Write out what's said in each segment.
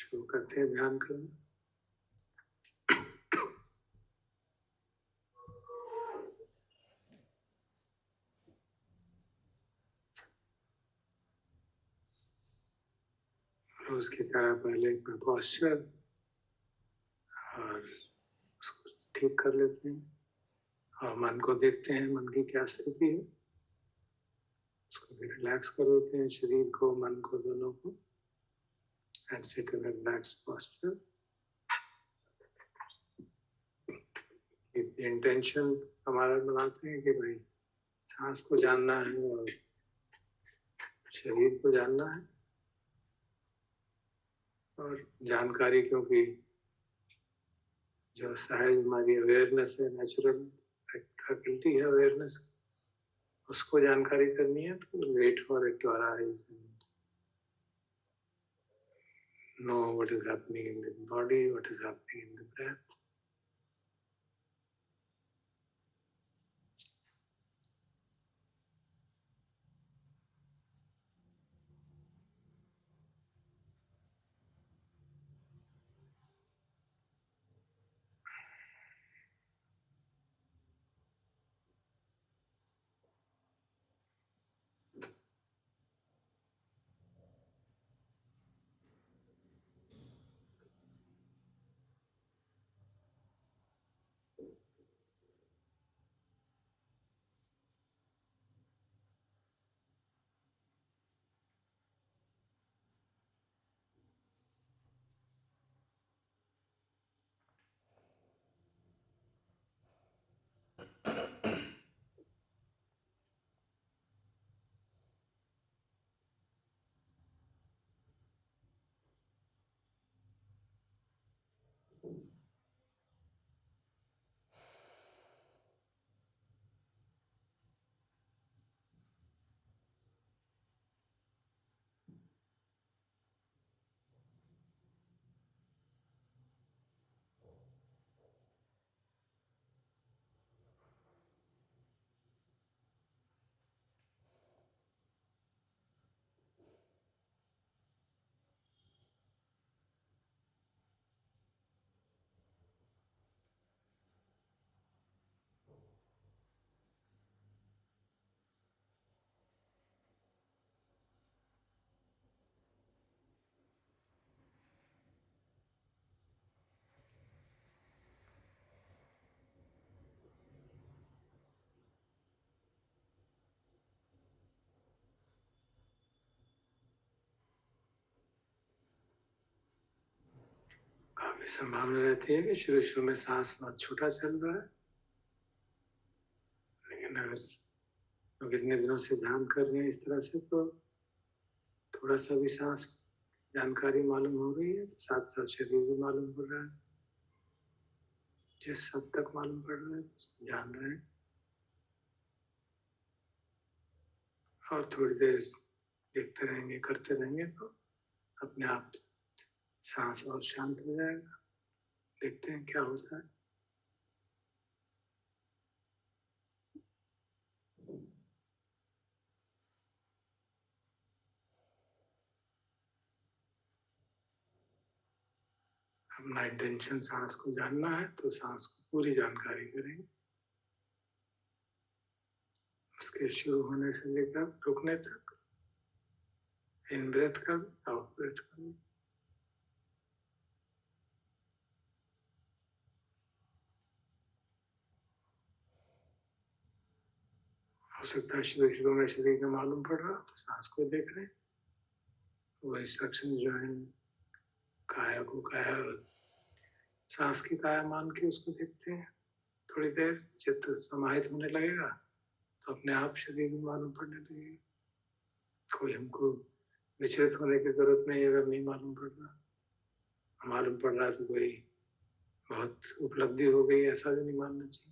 शुरू करते हैं ध्यान करना। रोज की तरह पहले अपना पॉस्चर और उसको ठीक कर लेते हैं और मन को देखते हैं, मन की क्या स्थिति है, उसको भी रिलैक्स कर देते हैं, शरीर को, मन को, दोनों को, and sit in relax posture. Intention हमारा बनाते हैं कि भाई सांस को जानना है और शरीर को जानना है, और जानकारी, क्योंकि जो सहज हमारी अवेयरनेस है, नेचुरल फैकल्टी है अवेयरनेस, उसको जानकारी करनी है, तो wait for it to arise and know what is happening in the body, what is happening in the breath. काफी संभावना रहती है कि शुरू शुरू में सांस बहुत छोटा चल रहा है, लेकिन अगर लोग इतने दिनों से ध्यान कर रहे हैं इस तरह से, तो थोड़ा सा भी सांस जानकारी मालूम हो रही है, तो साथ साथ शरीर भी मालूम पड़ रहा है। जिस हद तक मालूम पड़ रहा है उसको जान रहे हैं, और थोड़ी देर देखते रहेंगे, करते रहेंगे, तो अपने आप सांस और शांत हो जाएगा। देखते हैं क्या होता है। अपना इंटेंशन सांस को जानना है, तो सांस को पूरी जानकारी करेंगे, उसके शुरू होने से लेकर रुकने तक, इन ब्रेथ का, आउट ब्रेथ का। हो सकता है शुरू शुरू में शरीर में मालूम पड़ रहा, तो सांस को देख रहे हैं, वो इंस्ट्रक्शन जो है काया को काया, सांस की काया मान के उसको देखते हैं। थोड़ी देर चित्त समाहित होने लगेगा, तो अपने आप शरीर में मालूम पड़ने लगेगा। कोई हमको विचलित होने की जरूरत नहीं, अगर नहीं मालूम पड़ रहा। मालूम पड़ रहा तो कोई बहुत उपलब्धि हो गई, ऐसा भी नहीं मानना चाहिए।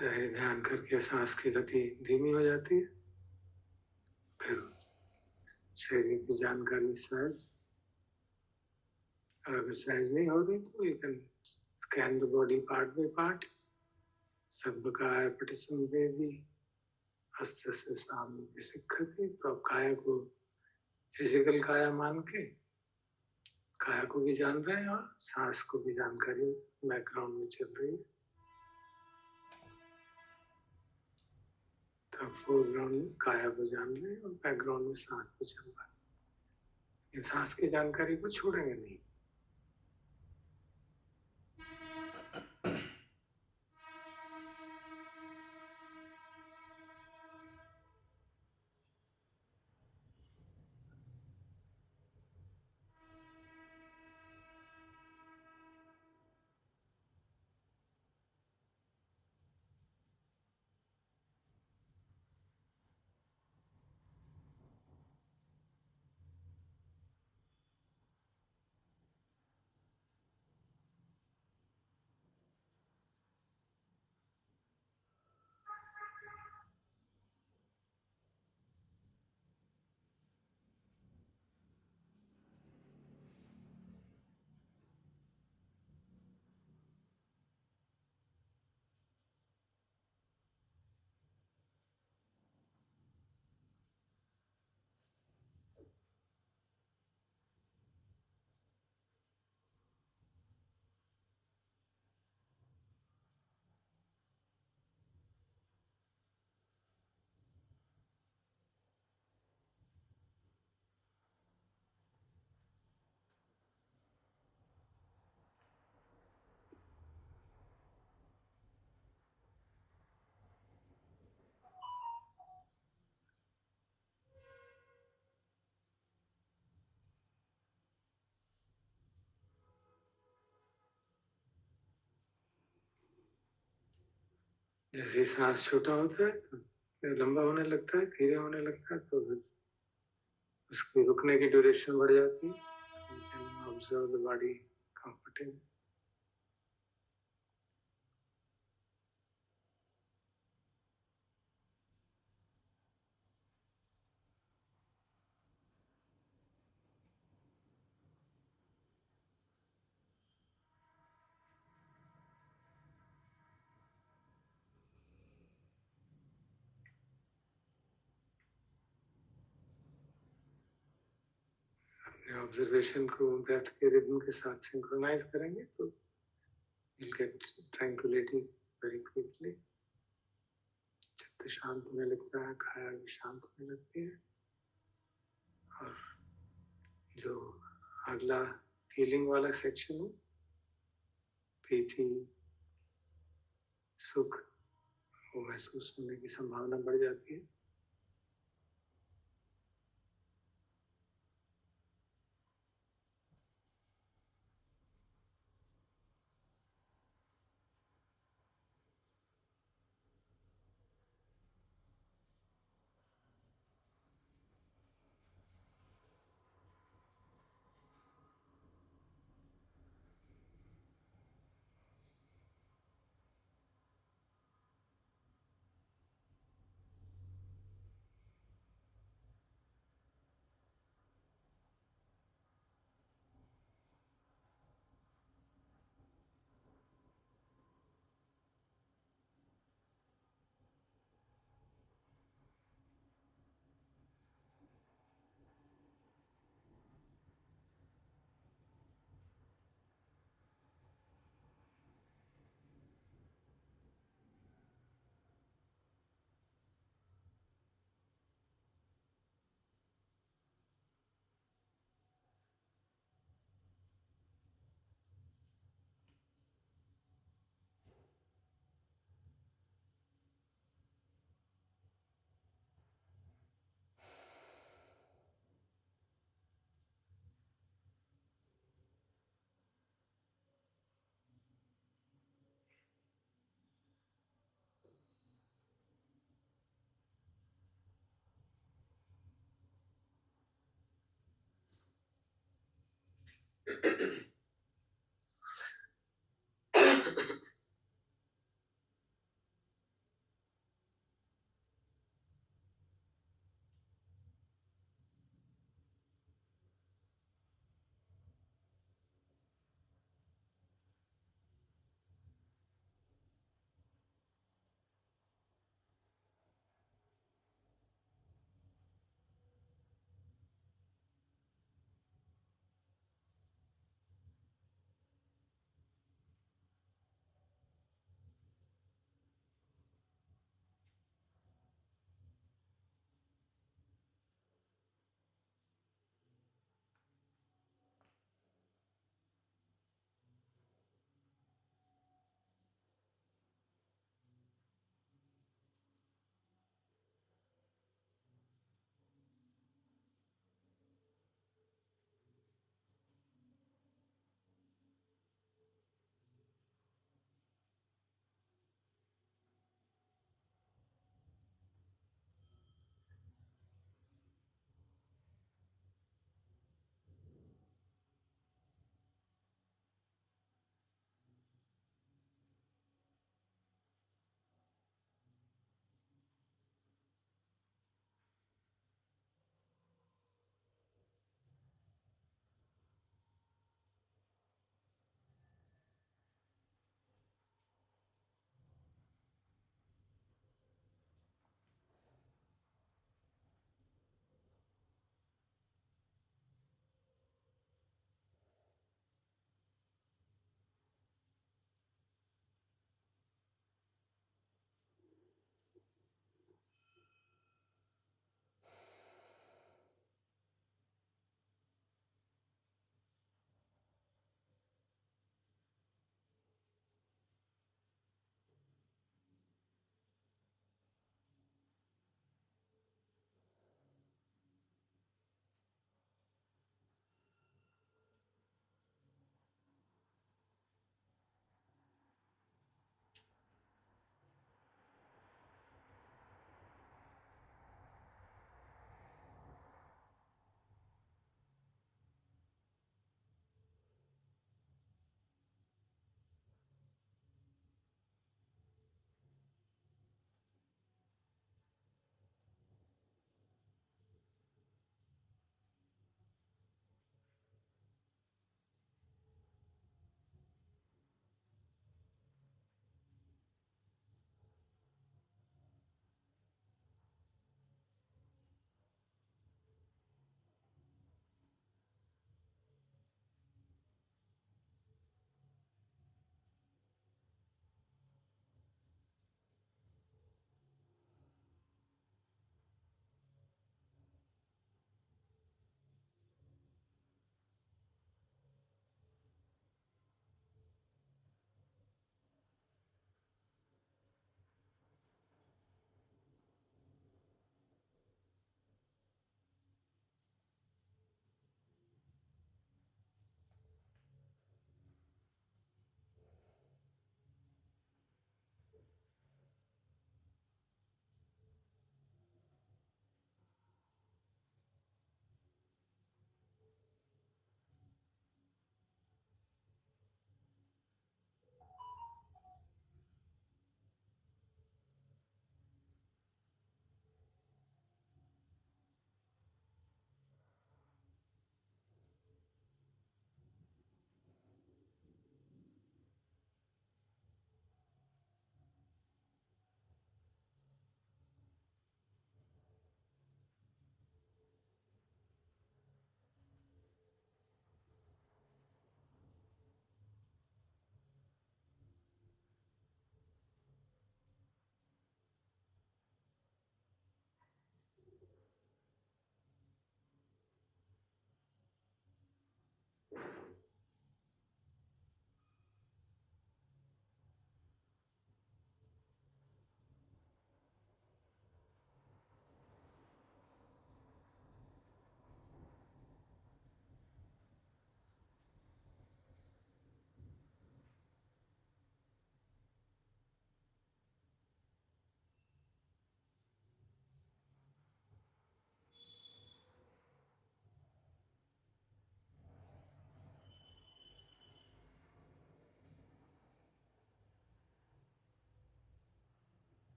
ध्यान करके सांस की गति धीमी हो जाती है। फिर शरीर की जानकारी सहज, और अगर सहज नहीं हो रही तो you can scan the body part by part. सर्वकाय पटिसंवेदी हस्त से सामने सिक्खति। तो आप काया को फिजिकल काया मान के काया को भी जान रहे हैं और सांस को भी जानकारी बैकग्राउंड में चल रही है। तो फोरग्राउंड में काया को जान रहे हैं और बैकग्राउंड में सांस को चल रहा है। ये सांस की जानकारी को छोड़ेंगे नहीं। जैसे सांस छोटा होता है तो लंबा होने लगता है, धीरे होने लगता है, तो फिर उसकी रुकने की ड्यूरेशन बढ़ जाती है। Observe the body comfortable. Observation को ब्रेथ के रिदम के साथ सिंक्रोनाइज करेंगे तो you'll get tranquility very quickly। चित्त शांत होने लगता है, काया भी शांत होने लगती है। और जो अगला फीलिंग वाला सेक्शन है, प्रीति, सुख, वो महसूस होने की संभावना बढ़ जाती है।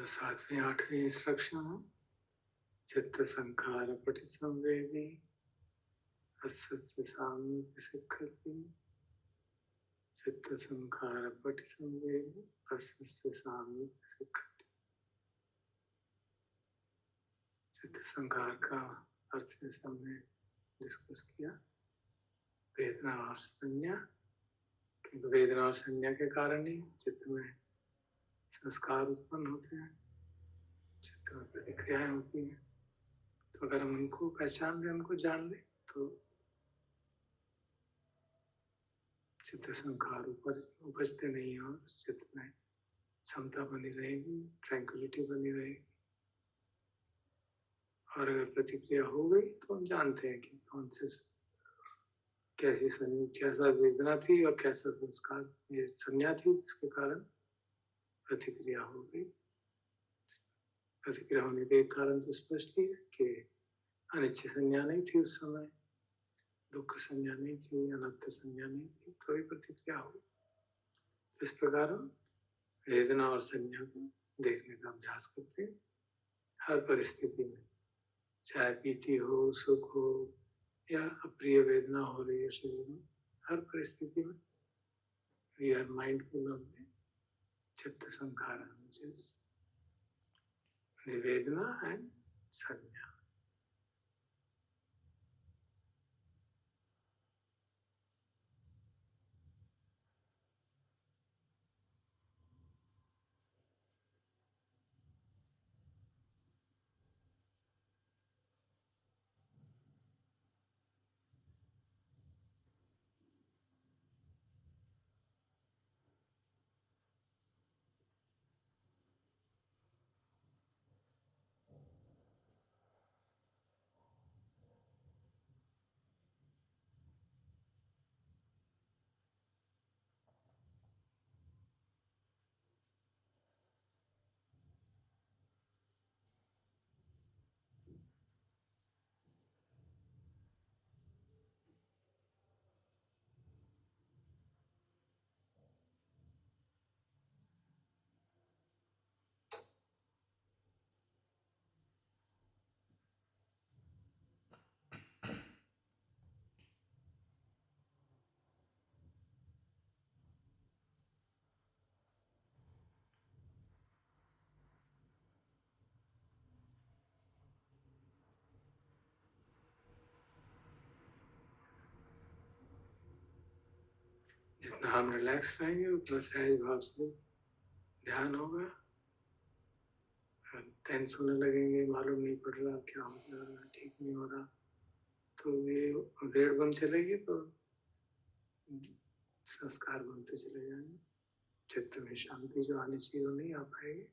सातवीं आठवीं इंस्ट्रक्शन है, चित्त संखार पटि संवेदी असत्य साम्य सिक्खति। चित्त संखार पटि संवेदी असत्य साम्य सिक्खति। चित्त संखार का अर्थ हमने डिस्कस किया, वेदना और संज्ञा, क्योंकि वेदना और संज्ञा के कारण ही चित्त में संस्कार उत्पन्न होते हैं, चित्त में प्रतिक्रियाएं होती हैं। तो अगर हम उनको पहचान लें, उनको जान लें, तो चित्त संखार उपजते नहीं और चित्त में समता बनी रहेगी, ट्रैंक्विलिटी बनी रहेगी। और अगर प्रतिक्रिया हो गई तो हम जानते हैं कि कौन से कैसा वेदना थी और कैसा संस्कार, ये संज्ञा थी जिसके कारण प्रतिक्रिया हो गई। प्रतिक्रिया होने के कारण तो स्पष्ट ही है कि अनिच्छा संज्ञा नहीं थी उस समय, दुख संज्ञा नहीं थी, अनर्थ संज्ञा नहीं थी, तो ही प्रतिक्रिया हो। इस प्रकार वेदना और संज्ञा को देखने का अभ्यास करते हैं हर परिस्थिति में, चाहे पीति हो, सुख हो या अप्रिय वेदना हो रही है शरीर में, हर परिस्थिति में we are mindful of the chitta sankhara, which is the vedana and sanjna. जितना हम रिलैक्स रहेंगे उतना सहज भाव से ध्यान होगा। टेंस होने लगेंगे, मालूम नहीं पड़ रहा क्या हो रहा, ठीक नहीं हो रहा, तो ये रेड बन चलेगी तो संस्कार बनते चले जाएंगे, चित्त में शांति जो आनी चाहिए वो नहीं आ पाएगी।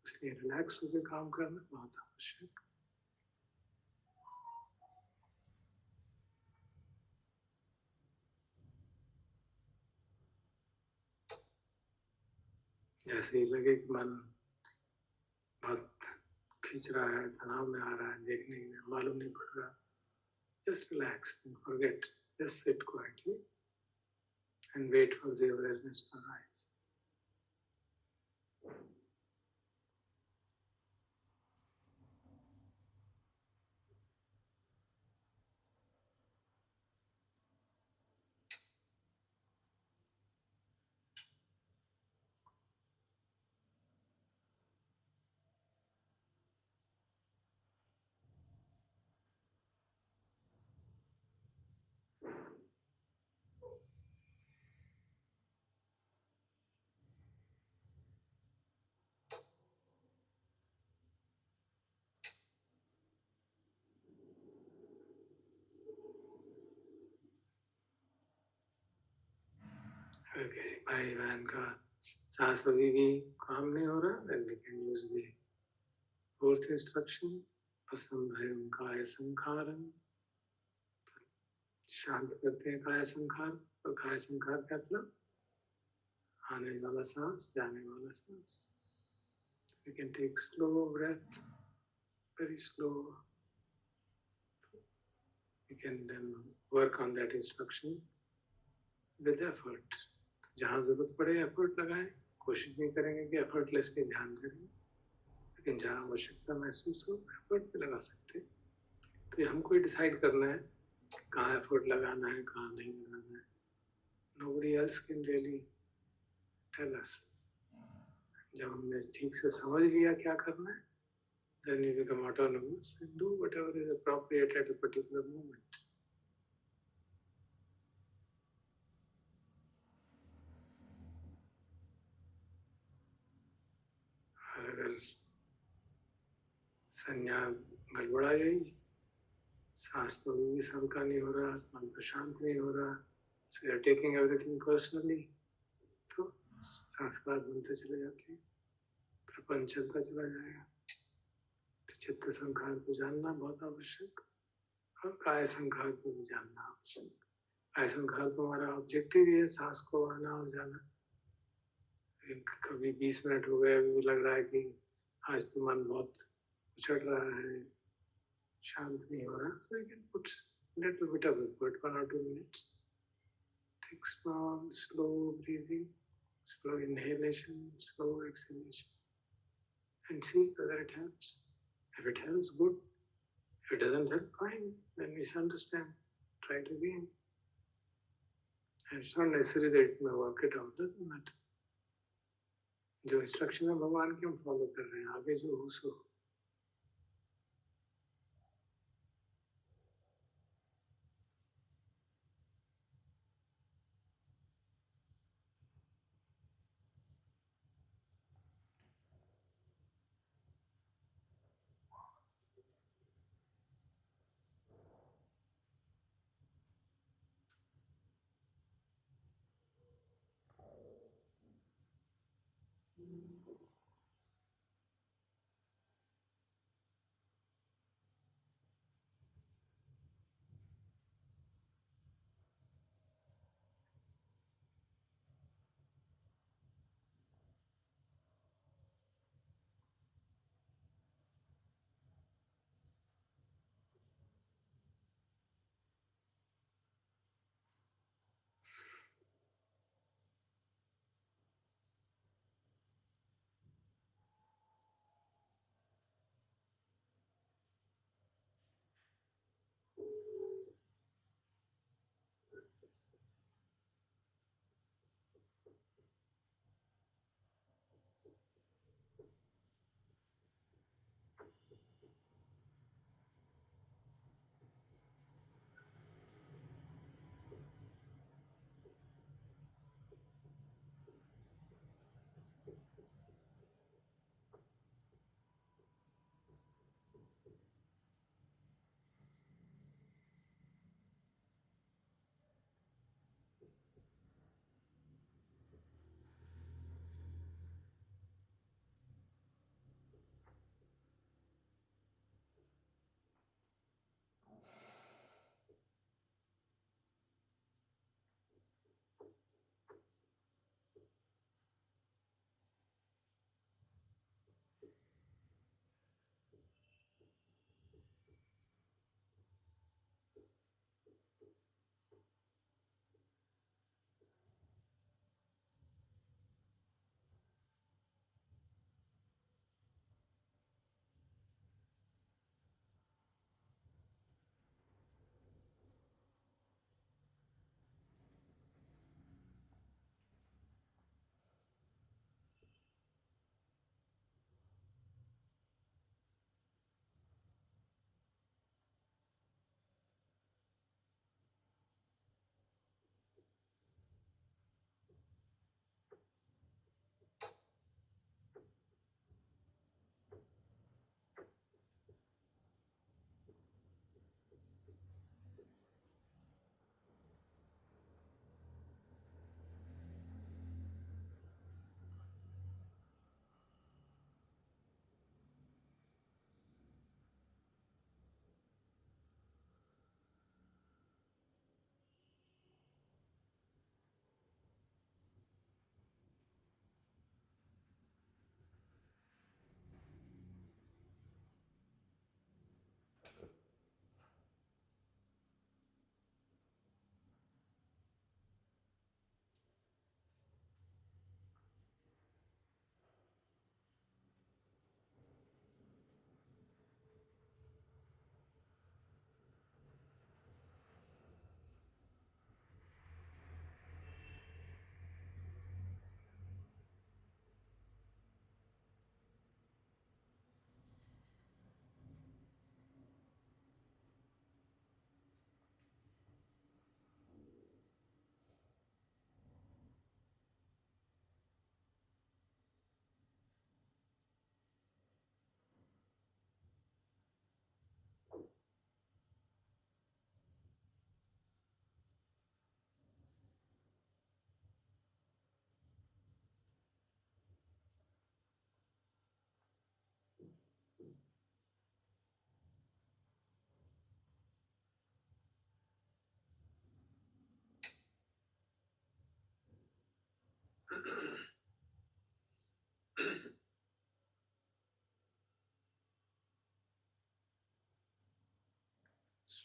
इसलिए रिलैक्स होकर काम करना बहुत आवश्यक। जैसे ही लगे कि मन बहुत खींच रहा है, तनाव में आ रहा है, देखने में मालूम नहीं पड़ रहा, just relax and forget, just sit quietly and wait for the awareness to arise. अगर किसी भाई बहन का सांस अभी भी काम नहीं हो रहा, then we can use the fourth instruction, असंभ्रम काय संखारम। शांत करते हैं काय संखार। और काय संखार का मतलब आने वाला सांस, जाने वाला सांस। We can take slow breath, very slow. We can then work on that instruction with effort. जहाँ जरूरत पड़े एफर्ट लगाएं, कोशिश नहीं करेंगे कि एफर्टलेसली ध्यान करें, लेकिन जहाँ आवश्यकता महसूस हो एफर्ट भी लगा सकते हैं। तो ये हमको ही डिसाइड करना है कहाँ एफर्ट लगाना है, कहाँ नहीं लगाना है. Nobody else can really tell us. जब हमने ठीक से समझ लिया क्या करना है, then you become autonomous and do whatever is appropriate at a particular moment. और अगर संज्ञा गड़बड़ा गई, सांस तो भी संका नहीं हो रहा, मन तो शांत नहीं हो रहा, so you are taking everything personally, तो संस्कार बनते चले जाते हैं, प्रपंच चलता चला जाएगा. तो चित्त संखार को जानना बहुत आवश्यक और काय संखार को भी जानना आवश्यक. काय संखार तो हमारा ऑब्जेक्टिव ही है, सांस को आना और जाना. कभी 20 मिनट हो गए, अभी लग रहा है कि आज तो मन बहुत उछड़ रहा है, शांत नहीं हो रहा, so you can put little bit of effort, 1 or 2 minutes. Take small, slow breathing, slow inhalation, slow exhalation, and see whether it helps. If it helps, good. If it doesn't help, fine. Then misunderstand. Try it again. And it's not necessary that it may work it out. Doesn't matter. जो instruction है भगवान की हम follow कर रहे हैं, आगे जो हो सो.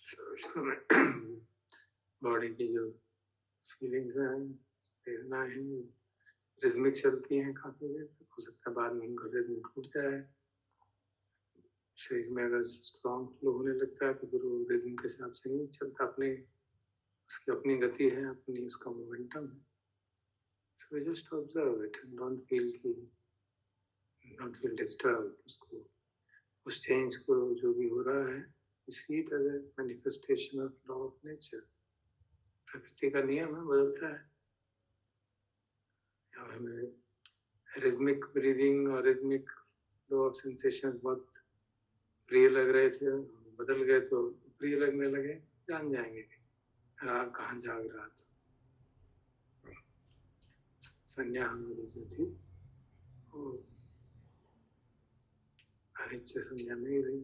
समय बॉडी की जो फीलिंग्स हैं, प्रेरणाएं हैं, रिज्मिक चलती हैं काफी देर तक। हो सकता है बाद में उनका रिज्म टूट जाए। शरीर में अगर स्ट्रॉन्ग फ्लो होने लगता है तो फिर वो रिज्म के हिसाब से नहीं चलता, अपने उसकी अपनी गति है, अपनी उसका मोमेंटम है। So just observe it and don't feel disturbed. उसको, उस चेंज को जो भी हो रहा है, see it as a manifestation of law of nature. प्रकृति का नियम है, बदलता है। हमें रिदमिक ब्रीदिंग और रिदमिक फ्लो ऑफ सेंसेशन बहुत प्रिय लग रहे थे, बदल गए तो प्रिय लगने लगे, जान जाएंगे राग कहाँ जाग रहा था। संज्ञा हमारी जो थी वो अनिश्चय संज्ञा नहीं रही।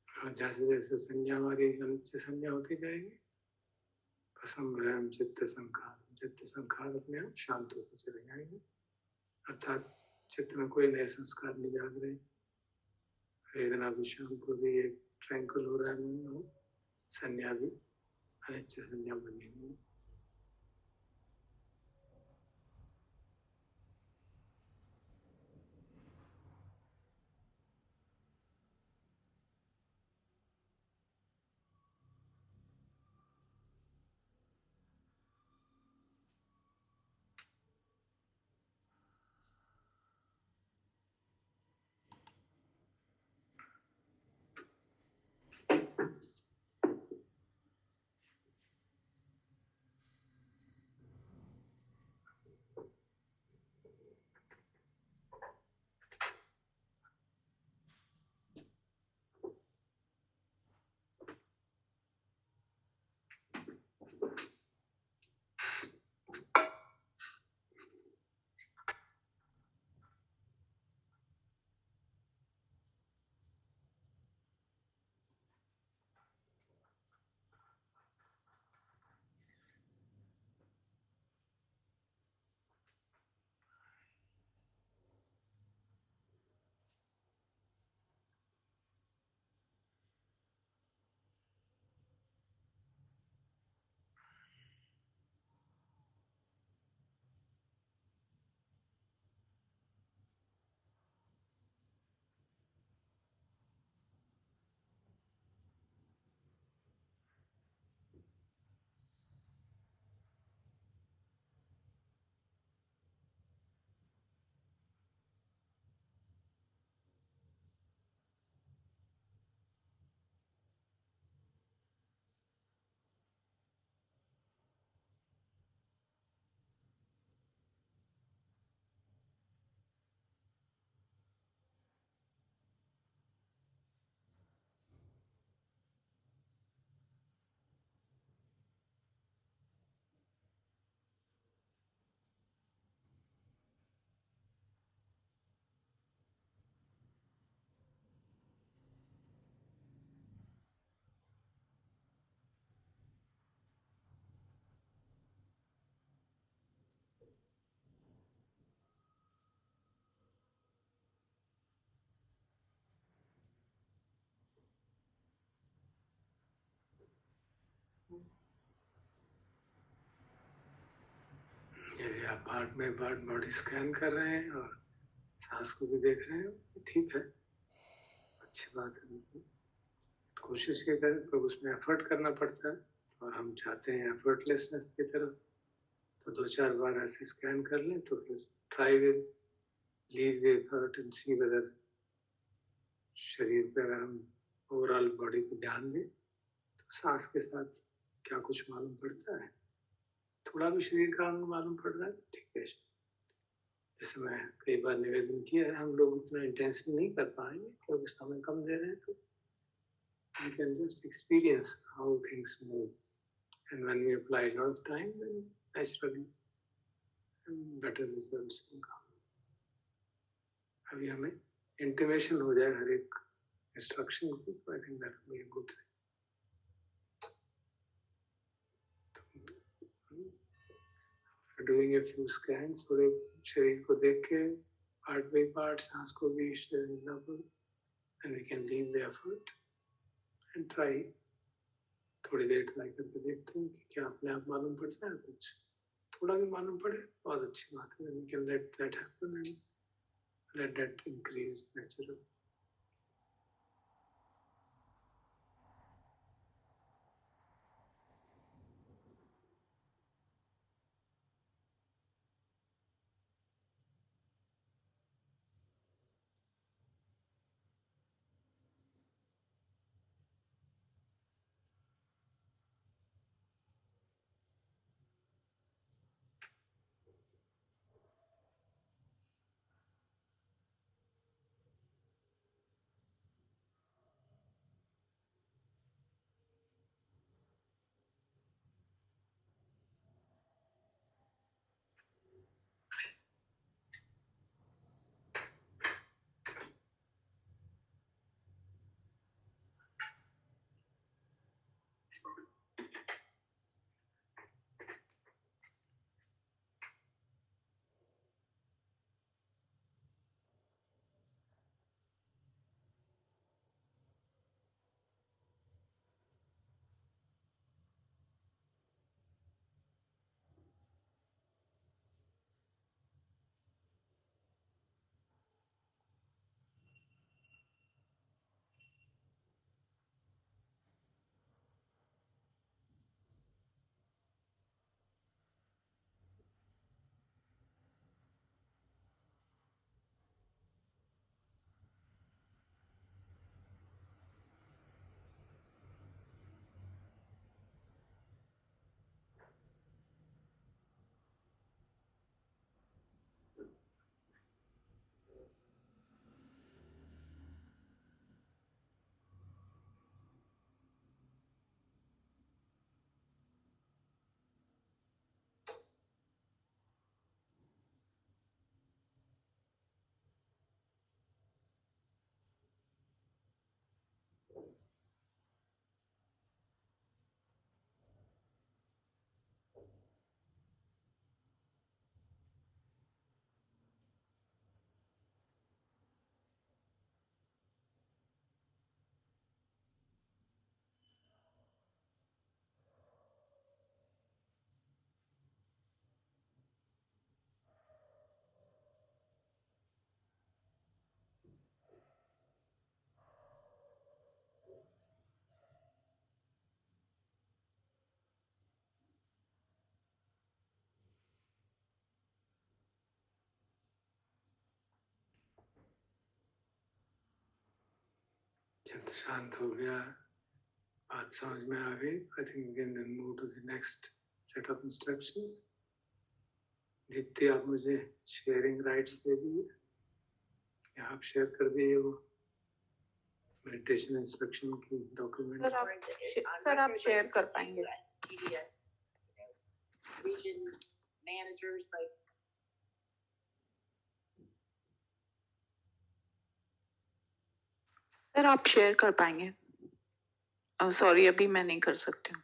और जैसे जैसे संज्ञा हमारी अनिश्चय संज्ञा होती जाएगी, असंभ्रम चित्त संखार अपने आप शांत होकर चले जाएंगे। अर्थात चित्त में कोई नए संस्कार नहीं जाग रहे, वेदना भी शांत हो गई, एक ट्रैंकुल हो रहा है मन, संज्ञा भी अनिश्चय संज्ञा बनी हुई। यदि आप पार्ट में पार्ट बॉडी स्कैन कर रहे हैं और सांस को भी देख रहे हैं, ठीक है, अच्छी बात है। कोशिश ये करें, तो उसमें एफर्ट करना पड़ता है और हम चाहते हैं एफर्टलेसनेस की तरफ। तो 2-4 बार ऐसे स्कैन कर लें, तो फिर try with leave the effort and see whether शरीर पे अगर हम ओवरऑल बॉडी पे ध्यान दें तो सांस के साथ क्या कुछ मालूम पड़ता है। थोड़ा भी शरीर का अंग मालूम पड़ रहा है, ठीक है। जैसे मैं कई बार निवेदन किया है, हम लोग उतना इंटेंशनली नहीं कर पाएंगे क्योंकि समय कम दे रहे हैं, तो we can just experience how things move, and when we apply a lot of time, then naturally better results will come. अभी हमें इंटीमेशन हो जाए हर एक इंस्ट्रक्शन की, तो I think that will be a good thing. Doing a few scans, पूरे शरीर को देख के पार्ट बाय पार्ट सांस को भी and we can leave the effort and try. थोड़ी देर ट्राई करके देखते हैं कि क्या अपने आप मालूम पड़ता है। कुछ थोड़ा भी मालूम पड़े बहुत अच्छी बात है। We can let that happen and let that increase natural. जब शांत हो गया, बात समझ में आ गई, I think we can then move to the next set of instructions. Deepti, आप मुझे शेयरिंग राइट्स दे दीजिए, आप शेयर कर दीजिए वो मेडिटेशन इंस्ट्रक्शन की डॉक्यूमेंट। सर आप शेयर कर पाएंगे? सर आप शेयर कर पाएंगे? सॉरी, अभी मैं नहीं कर सकती हूँ।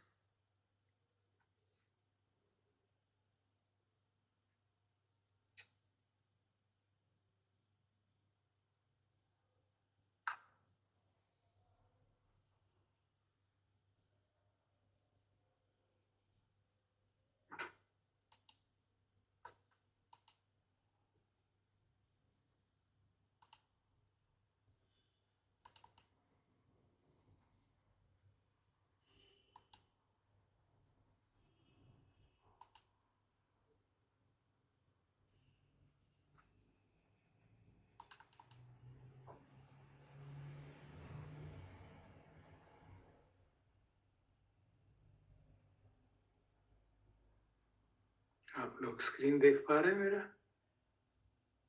आप लोग स्क्रीन देख पा रहे हैं मेरा?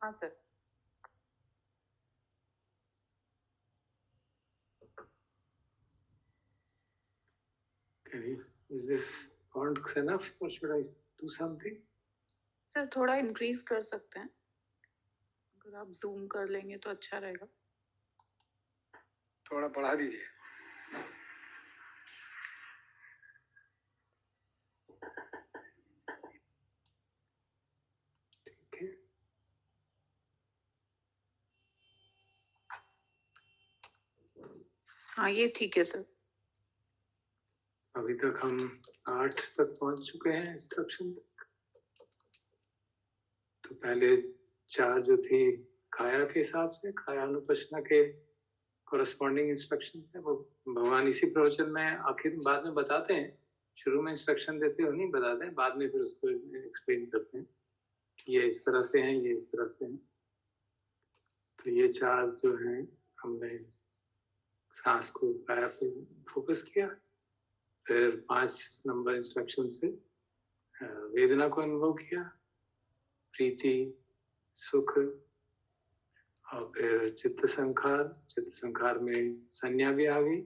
हाँ sir. Is this font enough or should I do something? Sir थोड़ा इंक्रीज कर सकते हैं, अगर आप जूम कर लेंगे तो अच्छा रहेगा। थोड़ा बढ़ा दीजिए। हाँ ये ठीक है सर। अभी तक हम 8 तक पहुंच चुके हैं इंस्ट्रक्शन तक। तो पहले 4 जो थी काया के हिसाब से, कायानुपश्ना के कोरस्पॉन्डिंग इंस्ट्रक्शन है, वो भगवान इसी प्रवचन में आखिर बाद में बताते हैं। शुरू में इंस्ट्रक्शन देते हो नहीं बताते हैं, बाद में फिर उसको एक्सप्लेन करते हैं कि ये इस तरह से हैं, ये इस तरह से हैं। तो ये 4 जो हैं, हमने सांस को काया पे फोकस किया। फिर 5 नंबर इंस्ट्रक्शन से वेदना को अनुभव किया, प्रीति, सुख, और फिर चित्त संखार में संज्ञा भी आ गई।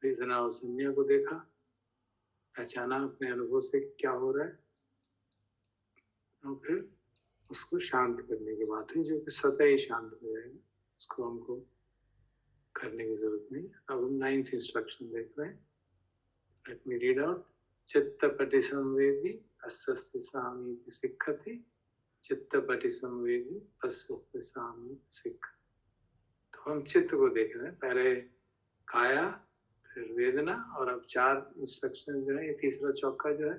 वेदना और संज्ञा को देखा, पहचाना अपने अनुभव से क्या हो रहा है, और फिर उसको शांत करने की बात है, जो कि स्वतः ही शांत हो जाएगा, उसको हमको करने की जरूरत नहीं। अब हम 9th इंस्ट्रक्शन देख रहे हैं। Let me read out. चित्त पटिसंवेदी अस्स्य सामीति सिक्खति, चित्त पटिसंवेदी अस्स्य सामीति सिक्ख। तो हम चित्त को देख रहे हैं, पहले काया, फिर वेदना, और अब 4 इंस्ट्रक्शन जो है, ये तीसरा चौका जो है,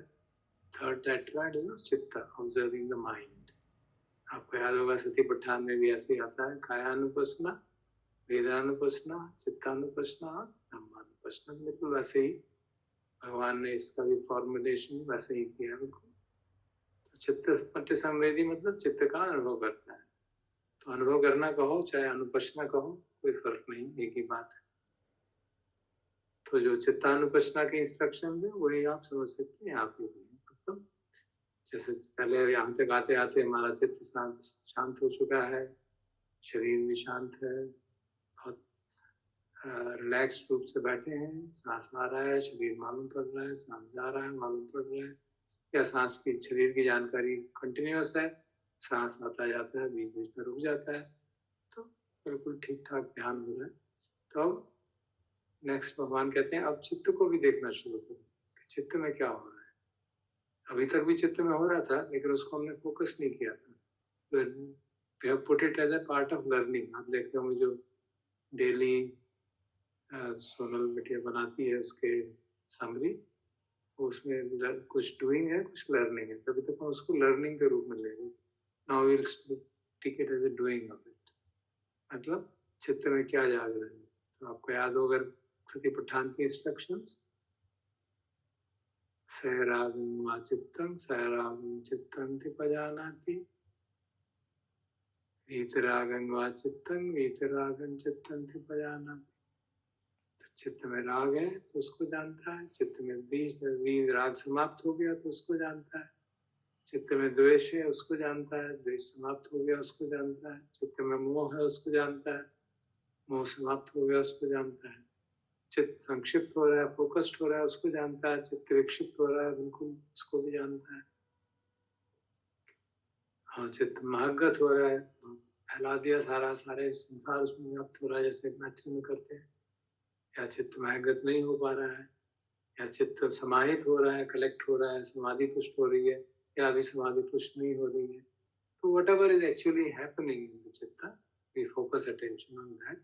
थर्ड टेट्राड है चित्त, ऑब्जर्विंग द माइंड। आपको याद होगा सतिपट्ठान में भी ऐसे आता है, कायानुपस्ना, वेदानुपस्ना, चित्तानुपस्ना, धम्मानुपस्ना। बिल्कुल वैसे ही भगवान ने इसका भी फॉर्मुलेशन वैसे ही किया। तो चित्त पट्ट संवेदी मतलब चित्त का अनुभव करता है। तो अनुभव करना कहो चाहे अनुपस्ना कहो, कोई फर्क नहीं, एक ही बात है। तो जो चित्तानुपस्ना के इंस्ट्रक्शन है वही आप समझ सकते हैं, आप ही मतलब जैसे पहले यहाँ तक आते आते हमारा चित्त शांत हो चुका है, शरीर भी शांत है, बहुत रिलैक्स रूप से बैठे हैं, सांस आ रहा है, शरीर मालूम पड़ रहा है, सांस जा रहा है, मालूम पड़ रहा है, या सांस की शरीर की जानकारी कंटिन्यूअस है, सांस आता जाता है, बीच बीच में रुक जाता है, तो बिल्कुल ठीक ठाक ध्यान हो रहा है। तो अब नेक्स्ट भगवान कहते हैं अब चित्त को भी देखना शुरू करो, चित्त में क्या हो रहा है। अभी तक भी चित्त में हो रहा था, लेकिन उसको हमने फोकस नहीं किया था। We have put it as a part of learning। आप देखते होंगे जो डेली सोनल बिटिया बनाती है उसके समरी, उसमें कुछ डूइंग है, कुछ लर्निंग है। तभी तक हम उसको लर्निंग के रूप में ले रहे। Now we will take it as a doing of it, मतलब चित्त में क्या जाग रहा है। तो आपको याद होगा सतिपट्ठान की इंस्ट्रक्शंस, सैरागं वा चित्तं सैरागं चित्तं तिपजानाति, वीतरागं वा चित्तं वीतरागं चित्तं तिपजानाति। तो चित्त में राग है तो उसको जानता है, चित्त में द्वेष, राग समाप्त हो गया तो उसको जानता है, चित्त में द्वेष है उसको जानता है, द्वेष समाप्त हो गया उसको जानता है, चित्त में मोह है उसको जानता है, मोह समाप्त हो गया उसको जानता है, चित्त संक्षिप्त हो रहा है, फोकस्ड हो रहा है, उसको जानता है, चित्त विक्षिप्त हो रहा है, बिल्कुल उसको भी जानता है। हाँ, चित्त महागत हो रहा है, फैला दिया सारे संसार उसमें व्याप्त हो रहा है, जैसे मैत्री में करते हैं। या चित्त महागत नहीं हो पा रहा है, या चित्त समाहित हो रहा है, कलेक्ट हो रहा है, समाधि पुष्ट हो रही है, या अभी समाधि पुष्ट नहीं हो रही है। तो whatever is actually happening in the chitta, we focus attention on that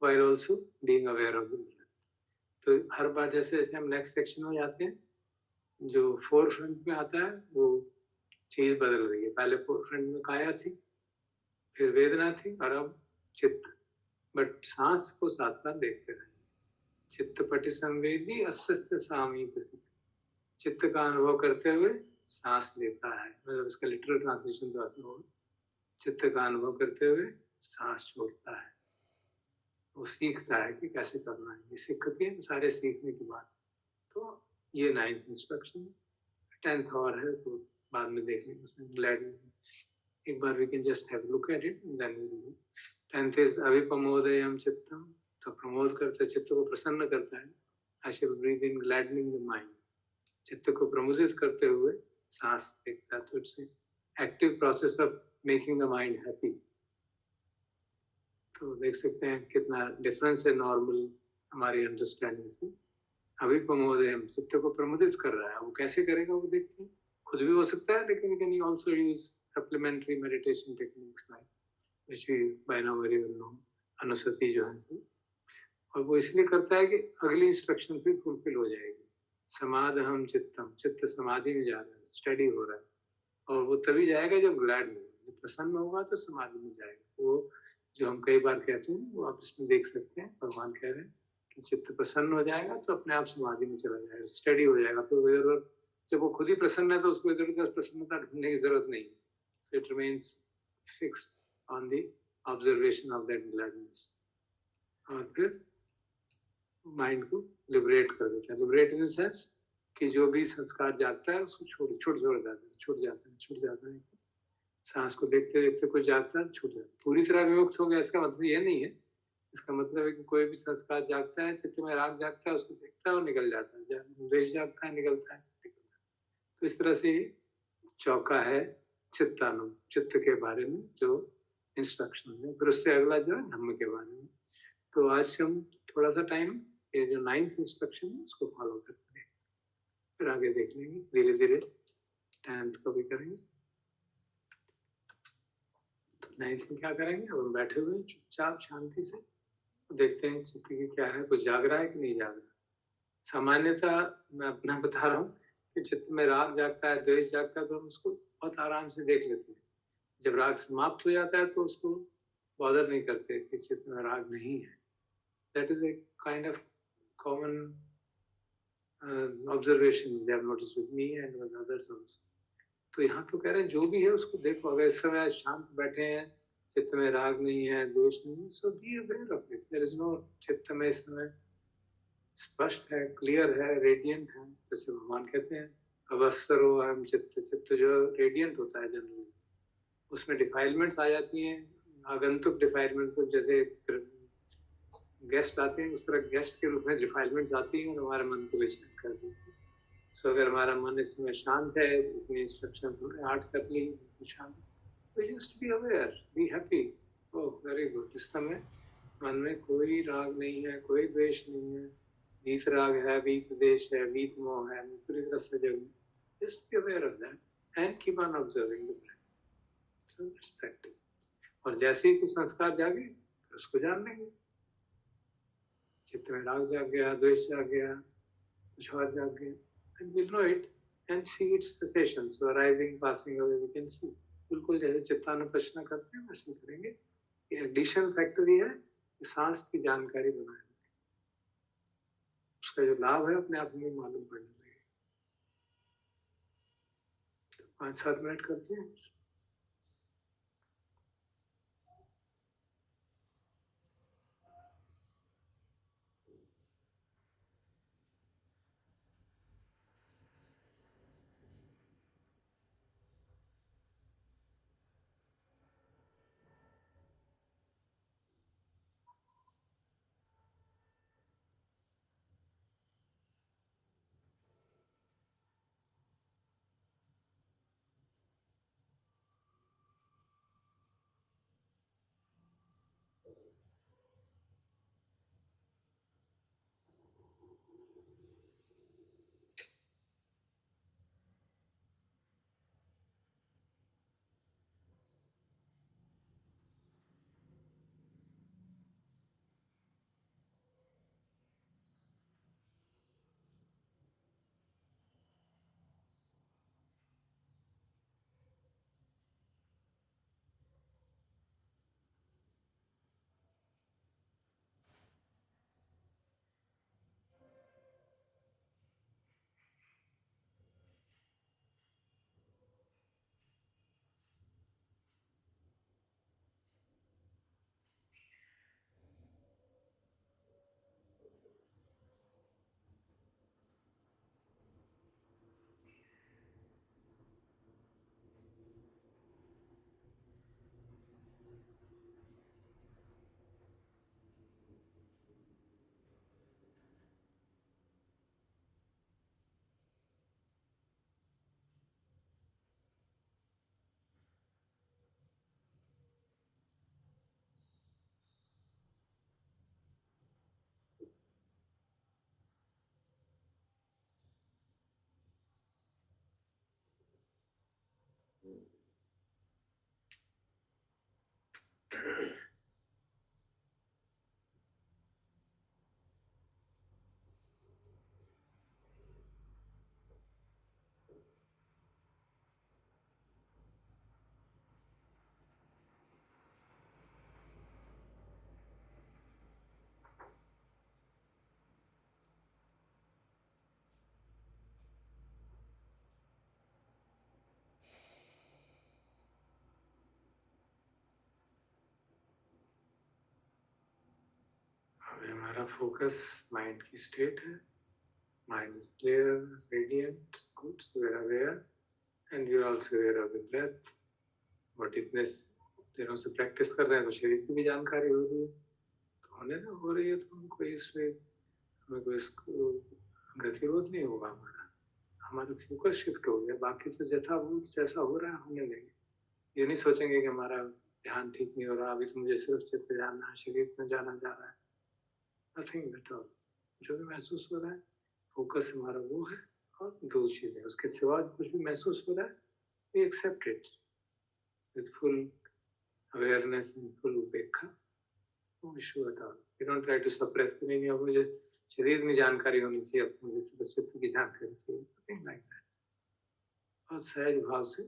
while also being aware of the breath। तो हर बार जैसे जैसे हम नेक्स्ट सेक्शन में जाते हैं, जो फोर फ्रंट में आता है वो चीज बदल रही है। पहले फोर फ्रंट में काया थी, फिर वेदना थी, और अब चित्त। बट सांस को साथ साथ देखते रहे। चित्त पटि संवेदी अस्स्य सामीप्य सिक्ख, चित्त का अनुभव करते हुए सांस लेता है, मतलब इसका लिटरल ट्रांसलेशन तो ऐसा होगा, चित्त का अनुभव करते हुए सांस छोड़ता है। वो सीखता है कि कैसे करना है, ये सीख के सारे सीखने के बाद। तो ये 9th इंस्ट्रक्शन। 10th और है तो बाद में देख लेंगे, उसमें ग्लैड एक बार we can just have look at it then we will. 10th is अभिप्रमोदयम चित्तम, तो प्रमोद करते चित्त को प्रसन्न करता है। I should breathe in gladdening the mind, चित्त को प्रमोदित करते हुए सांस देखता है। तो it's active process of making the mind happy. तो देख सकते हैं कितना डिफरेंस है नॉर्मल हमारी अंडरस्टैंडिंग से। अभी प्रमोदय हम चित्त को प्रमोदित कर रहा है, वो कैसे करेगा वो देखते हैं। खुद भी हो सकता है, लेकिन can also use supplementary meditation techniques like which we by now very well know, अनुसति जो है। और वो इसलिए करता है कि अगली इंस्ट्रक्शन फिर फुलफिल हो जाएगी। समाधहम चित्तम, चित्त समाधि में जा रहा है, स्टडी हो रहा है, और वो तभी जाएगा जब ग्लैड होगा, जब प्रसन्न होगा तो समाधि में जाएगा। वो जो हम कई बार कहते हैं वो आप इसमें देख सकते हैं, भगवान कह रहे हैं कि चित्त प्रसन्न हो जाएगा तो अपने आप समाधि में चला जाएगा, स्टडी हो जाएगा। तो जब वो खुद ही प्रसन्न है तो उसको इधर उधर प्रसन्नता ढूंढने की जरूरत नहीं। So it remains fixed on the observation of that gladness, और फिर माइंड को लिबरेट कर देता है। लिबरेट इन द सेंस कि जो भी संस्कार जागता है उसको छूट जाता है। सांस को देखते देखते कुछ जागता है, छूट जाता है। पूरी तरह विमुक्त हो गया इसका मतलब ये नहीं है। इसका मतलब है कि कोई भी संस्कार जागता है, चित्त में राग जागता है, उसको देखता है और निकल जाता है, द्वेष जागता है, निकलता है, तो इस तरह से चौका है चित्तानु, चित्त के बारे में जो इंस्ट्रक्शन है। फिर उससे अगला जो है धम्म के बारे में। तो आज हम थोड़ा सा टाइम ये जो 9th इंस्ट्रक्शन है उसको फॉलो करते हैं, फिर आगे देख लेंगे धीरे धीरे। 10th को भी करेंगे। तो 9th में क्या करेंगे, अब हम बैठे हुए चुपचाप शांति से देखते हैं चित्त की क्या है, कुछ जाग रहा है कि नहीं जाग रहा। सामान्यतः मैं अपना बता रहा हूँ कि चित्त में राग जागता है, द्वेष जागता है, तो हम उसको बहुत आराम से देख लेते हैं। जब राग समाप्त हो जाता है तो उसको बॉदर नहीं करते कि चित्त में राग नहीं है। That is a kind of common observation they have noticed with me and with others also. तो यहाँ तो कह रहे हैं जो भी है उसको देखो। अगर इस समय शांत बैठे हैं, चित्त में राग नहीं है, दोष नहीं है, so be aware of it. There is no, चित्त में इस समय स्पष्ट है, क्लियर है, रेडियंट है। जैसे भगवान कहते हैं अवसरो अहम चित्त, चित्त जो रेडियंट होता है जनरली, उसमें डिफाइलमेंट्स आ जाती हैं, आगंतुक डिफाइलमेंट्स। जैसे गेस्ट आते हैं उस तरह गेस्ट के रूप में डिफाइलमेंट्स आती हैं और हमारे मन को बेचैन कर देती हैं। सो अगर हमारा मन इस समय शांत है, इतनी इंस्ट्रक्शंस हमने 8 कर ली, शांत, तो just be aware, be happy. Oh very good, इस समय मन में कोई राग नहीं है, कोई द्वेष नहीं है, वीत राग है, वीत देश है, वीत मोह है, पूरी तरह से जग। Just be aware of that and keep on observing the breath. So let's practice. और जैसे ही कुछ संस्कार जागे फिर उसको जान लेंगे। चित्त में राग जाग गया, द्वेष जाग गया, कुछ और जाग गया, and we'll know it and see its cessation. So arising, passing away, we can see. बिल्कुल जैसे चित्तानुपश्यना करते हैं वैसे करेंगे। ये एडिशनल फैक्टर ये है कि सांस की जानकारी बनाए, उसका जो लाभ है अपने आप में मालूम पड़ने लगे। तो 5-7 मिनट करते हैं। हमारा फोकस माइंड की स्टेट है. Mind is clear, radiant, good, so we are aware, and you are also aware of the breath. What is this? दिनों से प्रैक्टिस कर रहे हैं तो शरीर की भी जानकारी हो रही है, तो होने ना हो रही है, तो हमको इसमें हमें कोई इसको गतिरोध नहीं होगा. हमारा फोकस शिफ्ट हो गया. बाकी तो यथाभूत जैसा हो रहा है होने देंगे. ये नहीं सोचेंगे कि हमारा ध्यान ठीक नहीं हो रहा, अभी तो मुझे सिर्फ चित्त पे जाना है, शरीर में जाना जा रहा है. Nothing at all. जो भी महसूस हो रहा है फोकस हमारा वो है, और दो चीजें उसके सिवा कुछ भी महसूस हो रहा है, we accept it with full awareness and full उपेक्षा. no issue at all. We don't try to suppress. नहीं अब मुझे शरीर में जानकारी होनी चाहिए, अब मुझे सिर्फ चित्त की जानकारी चाहिए. nothing like that. और सहज भाव से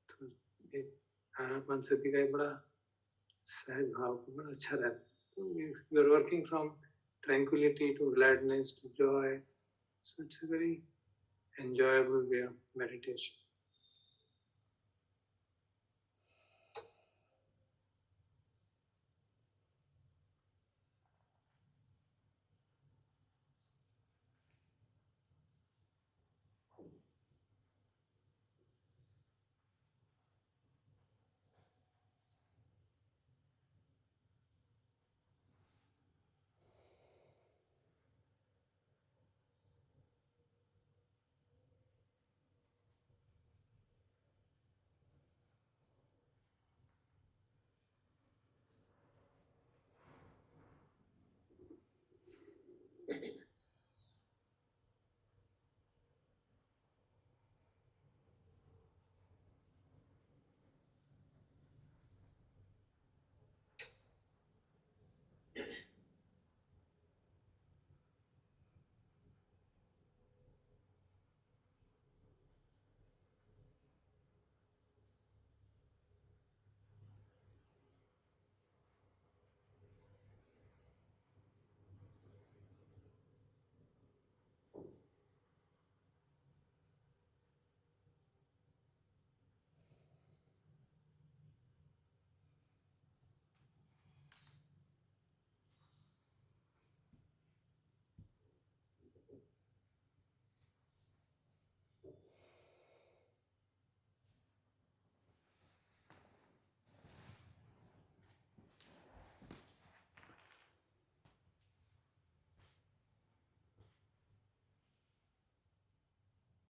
तो एक आनापानसति का एक बड़ा सहज भाव को बड़ा अच्छा रहता है. तो we are working from tranquility to gladness to joy. So it's a very enjoyable way of meditation.